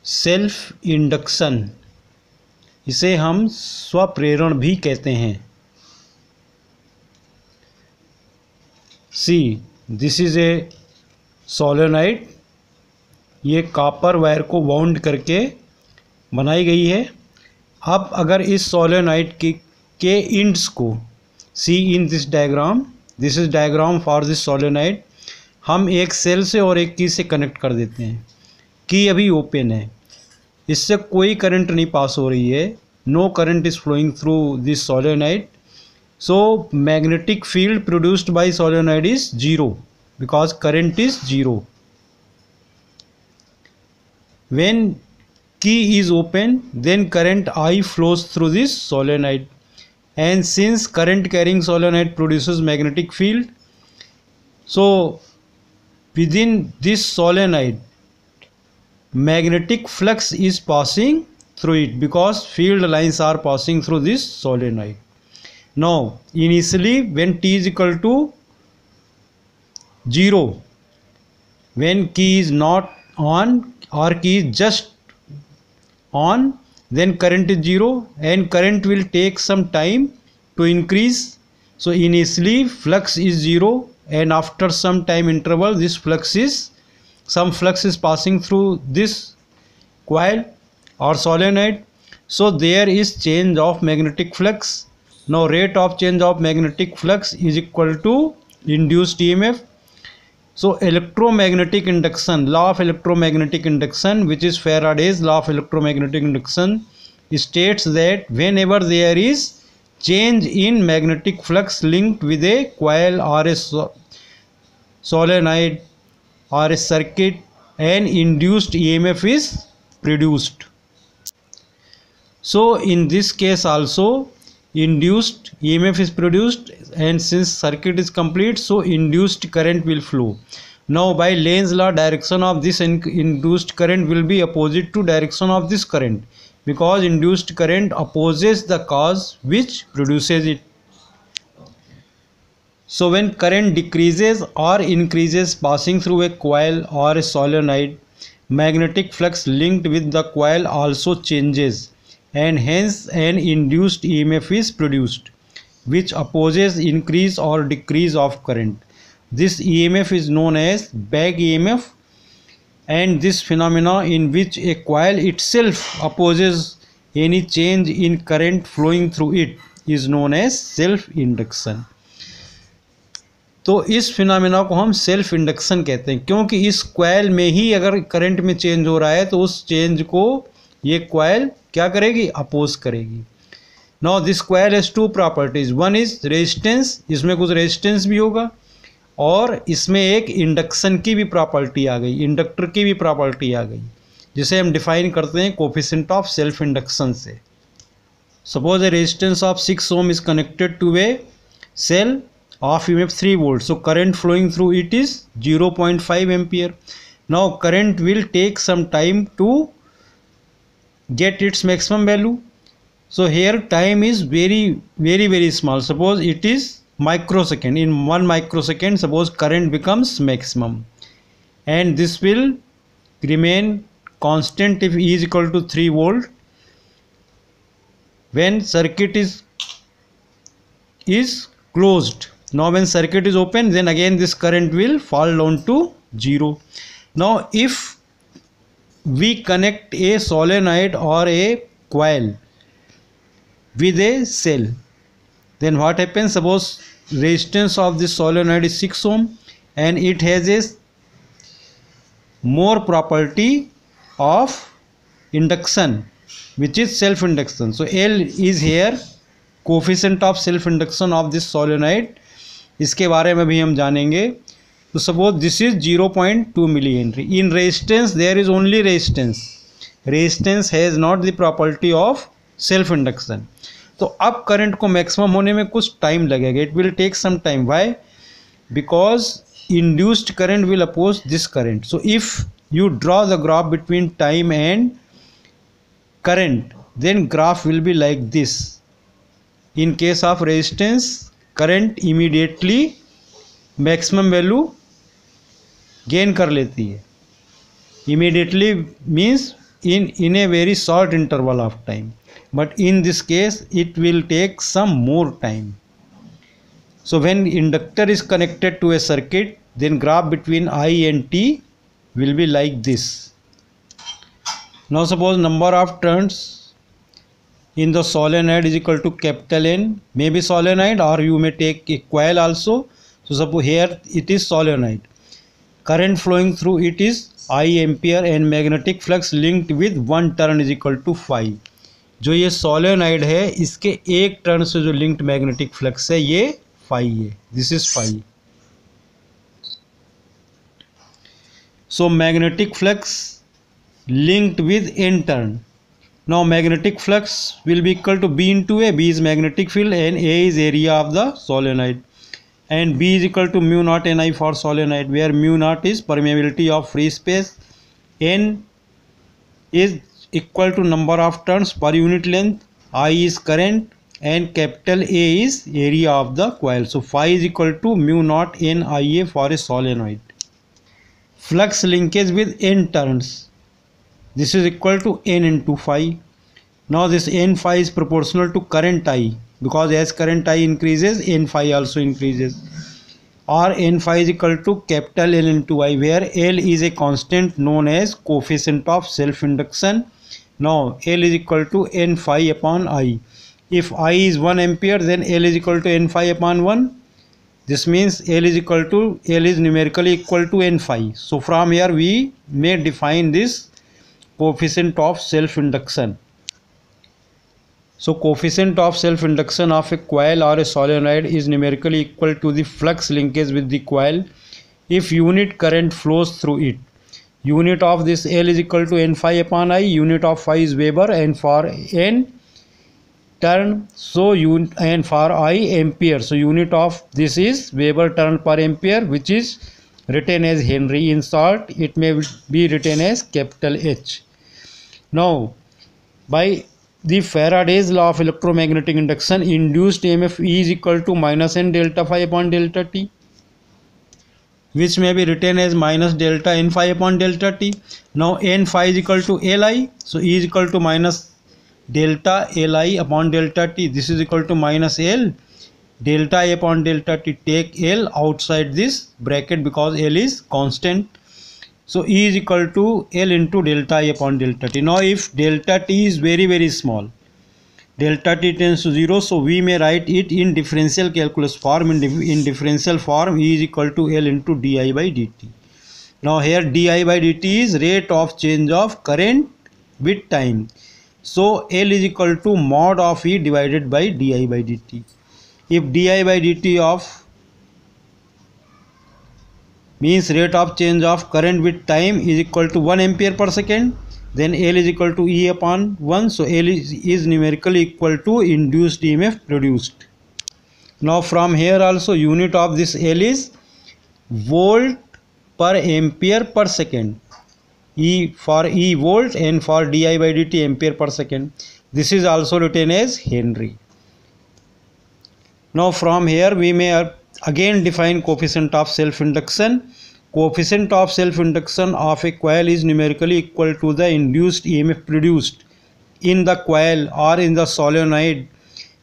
Self induction, इसे हम स्वप्रेरण भी कहते हैं। See this is a solenoid, ये कॉपर वायर को वाउंड करके बनाई गई है। अब अगर इस सोलेनोइड के इंड्स को see in this diagram, this is diagram for this solenoid, हम एक सेल से और एक की से कनेक्ट कर देते हैं। की अभी ओपन है, इससे कोई करंट नहीं पास हो रही है, no current is flowing through this solenoid, so magnetic field produced by solenoid is zero because current is zero. When key is open, then current I flows through this solenoid, and since current carrying solenoid produces magnetic field, so within this solenoid magnetic flux is passing through it because field lines are passing through this solenoid. Now initially when t is equal to 0, when key is not on or key is just on, then current is 0 and current will take some time to increase. So initially flux is 0 and after some time interval this flux is, some flux is passing through this coil or solenoid, so there is change of magnetic flux. Now rate of change of magnetic flux is equal to induced EMF. So electromagnetic induction, law of electromagnetic induction, which is Faraday's law of electromagnetic induction, states that whenever there is change in magnetic flux linked with a coil or a solenoid or a circuit, an induced EMF is produced. So in this case also induced EMF is produced, and since circuit is complete, so induced current will flow. Now by Lenz law, direction of this induced current will be opposite to direction of this current because induced current opposes the cause which produces it. So when current decreases or increases passing through a coil or a solenoid, magnetic flux linked with the coil also changes, and hence an induced EMF is produced which opposes increase or decrease of current. This EMF is known as back EMF, and this phenomena in which a coil itself opposes any change in current flowing through it is known as self induction. तो इस phenomena को हम self induction कहते हैं क्योंकि इस coil में ही अगर करंट में चेंज हो रहा है तो उस चेंज को ये कॉइल क्या करेगी, अपोज करेगी। Now this coil has two properties, one is resistance, इसमें कुछ रेजिस्टेंस भी होगा, और इसमें एक इंडक्शन की भी प्रॉपर्टी आ गई, इंडक्टर की भी प्रॉपर्टी आ गई, जिसे हम डिफाइन करते हैं कोफिशिएंट ऑफ सेल्फ इंडक्शन से। Suppose a resistance of 6 ohm is connected to a cell of EMF 3 volts, so current flowing through it is 0.5 ampere. Now current will take some time to get its maximum value, so here time is very small. Suppose it is microsecond, in 1 microsecond suppose current becomes maximum, and this will remain constant if E is equal to 3 volt when circuit is closed. Now when circuit is open, then again this current will fall down to 0. Now if we connect a solenoid or a coil with a cell, then what happens? Suppose resistance of this solenoid is 6 ohm and it has a more property of induction which is self induction. So L is here coefficient of self induction of this solenoid, इसके बारे में भी हम जानेंगे। तो suppose this is 0.2 milli henry, in resistance there is only resistance, resistance has not the property of self induction. तो अब current को मैक्सिमम होने में कुछ टाइम लगेगा, it will take some time. Why? Because induced current will oppose this current. So if you draw the graph between time and current, then graph will be like this. In case of resistance, current immediately maximum value gain कर लेती है. Immediately means in a very short interval of time, but in this case it will take some more time. So when inductor is connected to a circuit, then graph between I and T will be like this. Now suppose number of turns in the solenoid is equal to capital N, maybe solenoid, or you may take a coil also. So suppose here it is solenoid, current flowing through it is I ampere and magnetic flux linked with one turn is equal to phi. जो ये solenoid है इसके एक turn से जो linked magnetic flux है ये phi है, this is phi. So magnetic flux linked with n turn. Now magnetic flux will be equal to B into A. B is magnetic field and A is area of the solenoid, and B is equal to mu naught Ni for solenoid, where mu naught is permeability of free space, N is equal to number of turns per unit length, I is current, and capital A is area of the coil. So phi is equal to mu naught Nia for a solenoid. Flux linkage with n turns, this is equal to n into phi. Now this n phi is proportional to current I, because as current I increases n phi also increases, or n phi is equal to capital L into I, where L is a constant known as coefficient of self induction. Now L is equal to n phi upon I. If I is 1 ampere, then L is equal to n phi upon 1. This means L is numerically equal to n phi. So from here we may define this coefficient of self induction. So coefficient of self induction of a coil or a solenoid is numerically equal to the flux linkage with the coil if unit current flows through it. Unit of this L is equal to n phi upon I, unit of phi is Weber, and for n turn, so and for I ampere, so unit of this is Weber turn per ampere, which is written as Henry. In short, it may be written as capital H. Now by the Faraday's law of electromagnetic induction, induced EMF E is equal to minus n delta phi upon delta T, which may be written as minus delta n phi upon delta T. Now n phi is equal to Li, so E is equal to minus delta Li upon delta T. This is equal to minus L delta A upon delta T. Take L outside this bracket because L is constant. So E is equal to L into delta A upon delta T. Now if delta T is very small, delta T tends to 0, so we may write it in differential calculus form. In differential form, E is equal to L into di by dt. Now here di by dt is rate of change of current with time. So L is equal to mod of E divided by di by dt. If di by dt of means rate of change of current with time is equal to 1 ampere per second, then L is equal to E upon 1. So L is numerically equal to induced EMF produced. Now from here also unit of this L is volt per ampere per second. E for E volt and for di by dt ampere per second. This is also written as Henry. Now from here we may again define coefficient of self induction. Coefficient of self induction of a coil is numerically equal to the induced EMF produced in the coil or in the solenoid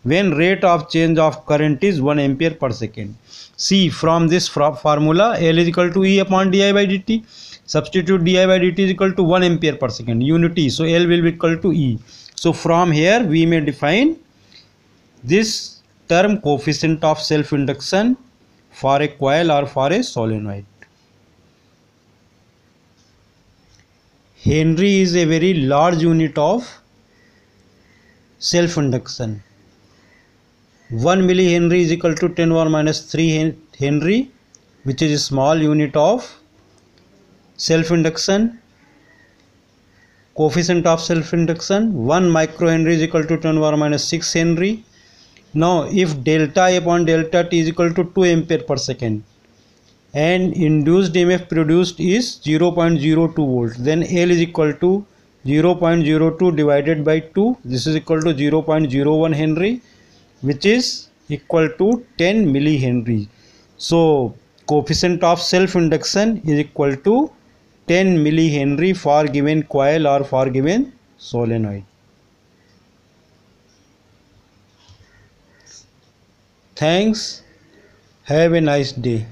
when rate of change of current is 1 ampere per second. See, from this formula, L is equal to E upon di by dt. Substitute di by dt is equal to 1 ampere per second, unit E, so L will be equal to E. So from here we may define this term coefficient of self induction for a coil or for a solenoid. Henry is a very large unit of self induction. 1 millihenry is equal to 10 power minus 3 Henry, which is a small unit of self induction. Coefficient of self induction 1 microhenry is equal to 10 power minus 6 Henry. Now if delta A upon delta T is equal to 2 ampere per second and induced EMF produced is 0.02 volt, then L is equal to 0.02 divided by 2. This is equal to 0.01 Henry, which is equal to 10 millihenry. So coefficient of self induction is equal to 10 millihenry for given coil or for given solenoid. Thanks. Have a nice day.